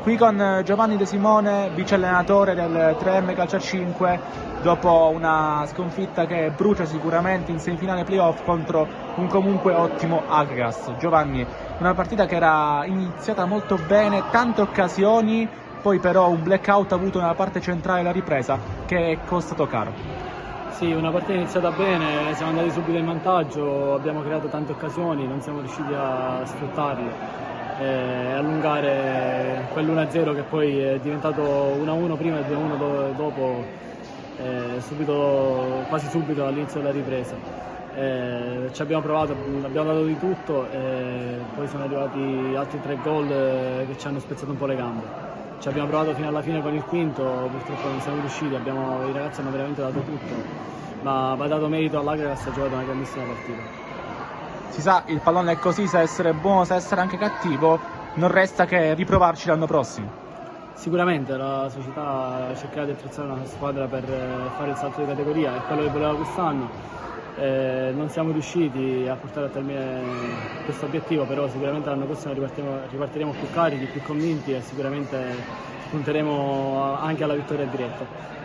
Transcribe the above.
Qui con Giovanni De Simone, vice allenatore del 3M Calcio a 5, dopo una sconfitta che brucia sicuramente in semifinale playoff contro un comunque ottimo Agras. Giovanni, una partita che era iniziata molto bene, tante occasioni, poi però un blackout avuto nella parte centrale della ripresa che è costato caro. Sì, una partita iniziata bene, siamo andati subito in vantaggio, abbiamo creato tante occasioni, non siamo riusciti a sfruttarle. Allungare quell'1-0 che poi è diventato 1-1 prima e 2-1 dopo, quasi subito all'inizio della ripresa. Ci abbiamo provato, abbiamo dato di tutto e poi sono arrivati altri 3 gol che ci hanno spezzato un po' le gambe. Ci abbiamo provato fino alla fine con il quinto, purtroppo non siamo riusciti, i ragazzi hanno veramente dato tutto, ma va dato merito all'Agras che ha giocato una grandissima partita. Si sa, il pallone è così, sa essere buono, sa essere anche cattivo, non resta che riprovarci l'anno prossimo. Sicuramente la società cercherà di attrezzare una squadra per fare il salto di categoria, è quello che voleva quest'anno. Non siamo riusciti a portare a termine questo obiettivo, però sicuramente l'anno prossimo ripartiremo più carichi, più convinti e sicuramente punteremo anche alla vittoria diretta.